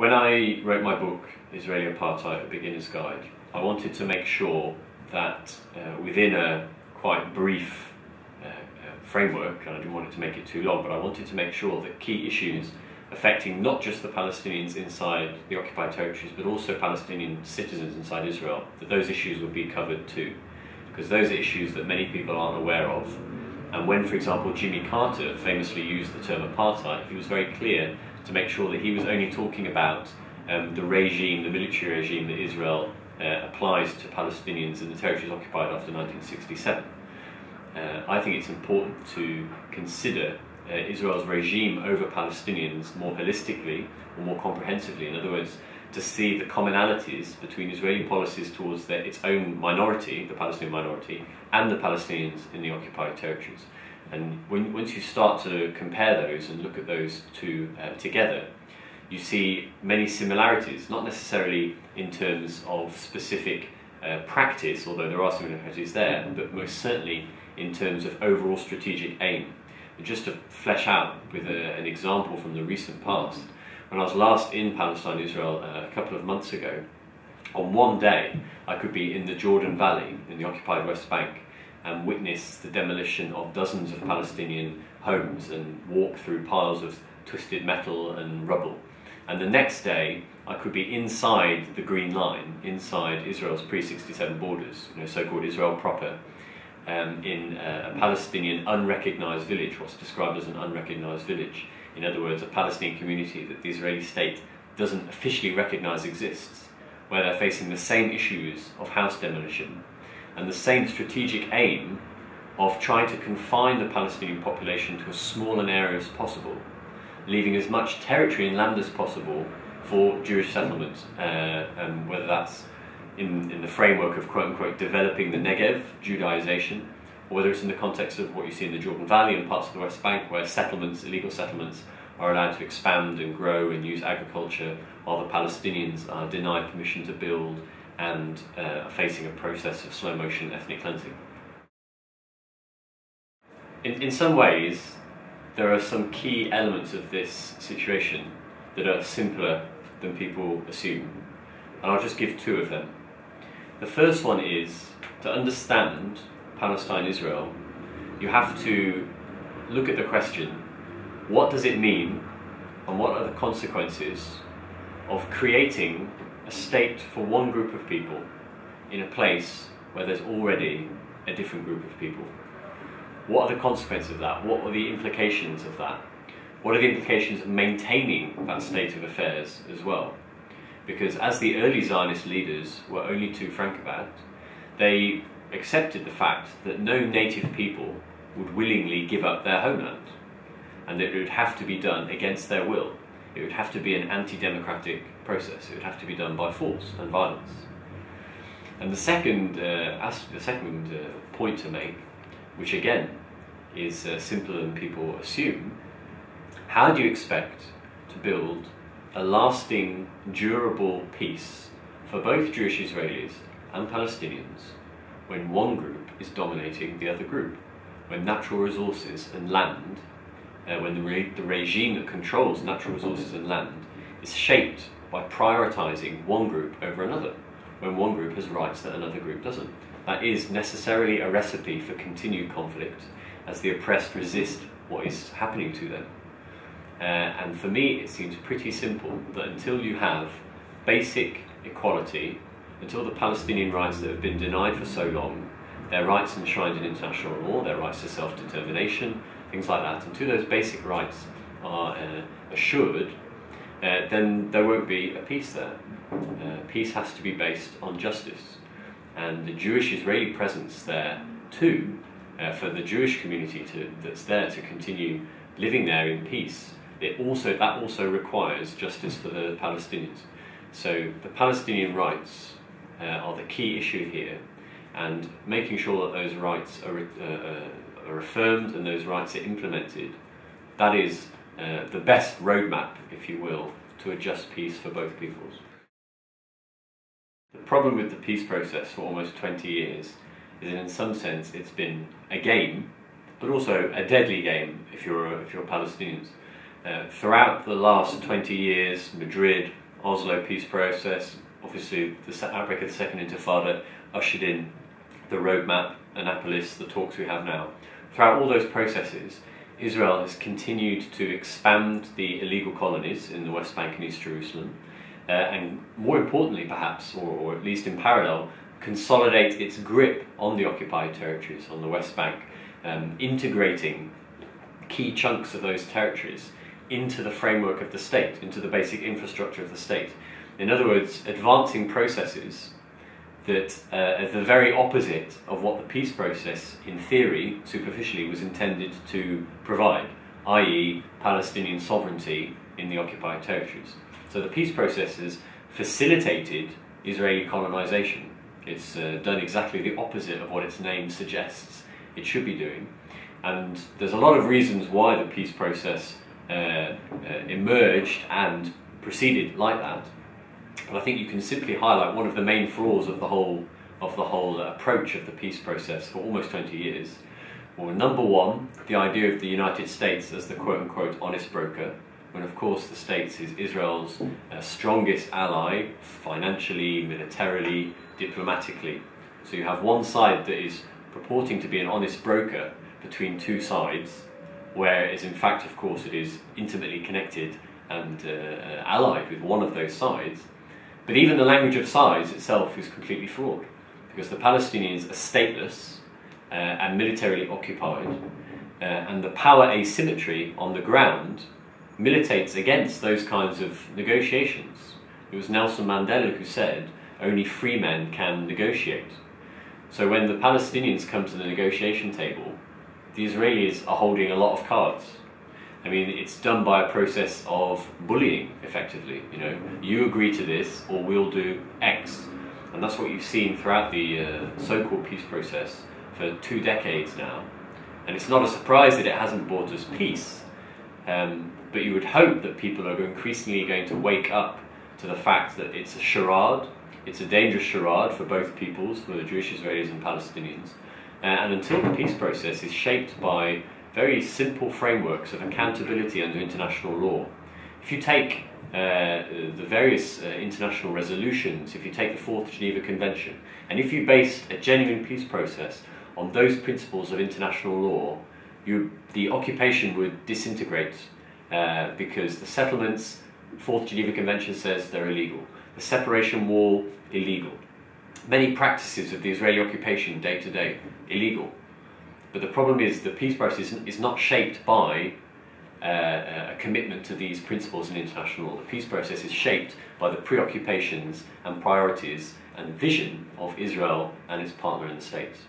When I wrote my book, Israeli Apartheid, A Beginner's Guide, I wanted to make sure that within a quite brief framework, and I didn't want it to make it too long, but I wanted to make sure that key issues affecting not just the Palestinians inside the occupied territories, but also Palestinian citizens inside Israel, that those issues would be covered too. Because those are issues that many people aren't aware of. And when, for example, Jimmy Carter famously used the term apartheid, he was very clear to make sure that he was only talking about the regime, the military regime that Israel applies to Palestinians in the territories occupied after 1967. I think it's important to consider Israel's regime over Palestinians more holistically or more comprehensively. In other words, to see the commonalities between Israeli policies towards its own minority, the Palestinian minority, and the Palestinians in the occupied territories. And once you start to compare those and look at those two together, you see many similarities, not necessarily in terms of specific practice, although there are similarities there, but most certainly in terms of overall strategic aim. And just to flesh out with an example from the recent past, when I was last in Palestine, Israel, a couple of months ago, on one day I could be in the Jordan Valley, in the occupied West Bank, and witness the demolition of dozens of Palestinian homes and walk through piles of twisted metal and rubble. And the next day I could be inside the Green Line, inside Israel's pre-67 borders, so-called Israel proper, in a Palestinian unrecognised village, what's described as an unrecognised village. In other words, a Palestinian community that the Israeli state doesn't officially recognise exists, where they're facing the same issues of house demolition and the same strategic aim of trying to confine the Palestinian population to as small an area as possible, leaving as much territory and land as possible for Jewish settlements, whether that's in the framework of quote-unquote developing the Negev, Judaization, or whether it's in the context of what you see in the Jordan Valley and parts of the West Bank, where settlements, illegal settlements, are allowed to expand and grow and use agriculture, while the Palestinians are denied permission to build and are facing a process of slow-motion ethnic cleansing. In some ways, there are some key elements of this situation that are simpler than people assume, and I'll just give two of them. The first one is, to understand Palestine-Israel, you have to look at the question, what does it mean and what are the consequences of creating a state for one group of people in a place where there's already a different group of people? What are the consequences of that? What are the implications of that? What are the implications of maintaining that state of affairs as well? Because as the early Zionist leaders were only too frank about, they accepted the fact that no native people would willingly give up their homeland, and that it would have to be done against their will. It would have to be an anti-democratic process. It would have to be done by force and violence. And the second point to make, which again is simpler than people assume, how do you expect to build a lasting, durable peace for both Jewish Israelis and Palestinians when one group is dominating the other group, when natural resources and land, when the regime that controls natural resources and land is shaped by prioritising one group over another, when one group has rights that another group doesn't? That is necessarily a recipe for continued conflict as the oppressed resist what is happening to them. And for me, it seems pretty simple that until you have basic equality, until the Palestinian rights that have been denied for so long, their rights enshrined in international law, their rights to self-determination, things like that, until those basic rights are assured, then there won't be a peace there. Peace has to be based on justice. And the Jewish-Israeli presence there too, for the Jewish community that's there to continue living there in peace, that also requires justice for the Palestinians. So the Palestinian rights are the key issue here, and making sure that those rights are affirmed and those rights are implemented, that is the best roadmap, if you will, to a just peace for both peoples. The problem with the peace process for almost 20 years is that in some sense it's been a game, but also a deadly game if you're Palestinians. Throughout the last 20 years, Madrid, Oslo peace process, obviously the outbreak of the Second Intifada ushered in the roadmap, Annapolis, the talks we have now. Throughout all those processes, Israel has continued to expand the illegal colonies in the West Bank and East Jerusalem, and more importantly perhaps, or at least in parallel, consolidate its grip on the occupied territories on the West Bank, integrating key chunks of those territories into the framework of the state, into the basic infrastructure of the state. In other words, advancing processes that are the very opposite of what the peace process, in theory, superficially, was intended to provide, i.e. Palestinian sovereignty in the occupied territories. So the peace process has facilitated Israeli colonization. It's done exactly the opposite of what its name suggests it should be doing. And there's a lot of reasons why the peace process emerged and proceeded like that. But I think you can simply highlight one of the main flaws of the whole approach of the peace process for almost 20 years. Well, number one, the idea of the United States as the quote-unquote honest broker, when of course the States is Israel's strongest ally, financially, militarily, diplomatically. So you have one side that is purporting to be an honest broker between two sides, whereas in fact, of course, it is intimately connected and allied with one of those sides. But even the language of sides itself is completely flawed, because the Palestinians are stateless and militarily occupied, and the power asymmetry on the ground militates against those kinds of negotiations. It was Nelson Mandela who said, only free men can negotiate. So when the Palestinians come to the negotiation table, the Israelis are holding a lot of cards. I mean, it's done by a process of bullying, effectively. You know, you agree to this, or we'll do X. And that's what you've seen throughout the so-called peace process for 2 decades now. And it's not a surprise that it hasn't brought us peace. But you would hope that people are increasingly going to wake up to the fact that it's a charade. It's a dangerous charade for both peoples, for the Jewish Israelis and Palestinians. And until the peace process is shaped by very simple frameworks of accountability under international law. If you take the various international resolutions, if you take the 4th Geneva Convention, and if you base a genuine peace process on those principles of international law, the occupation would disintegrate because the settlements, 4th Geneva Convention says they're illegal. The separation wall, illegal. Many practices of the Israeli occupation day to day, illegal. But the problem is the peace process is not shaped by a commitment to these principles in international law. The peace process is shaped by the preoccupations and priorities and vision of Israel and its partner in the States.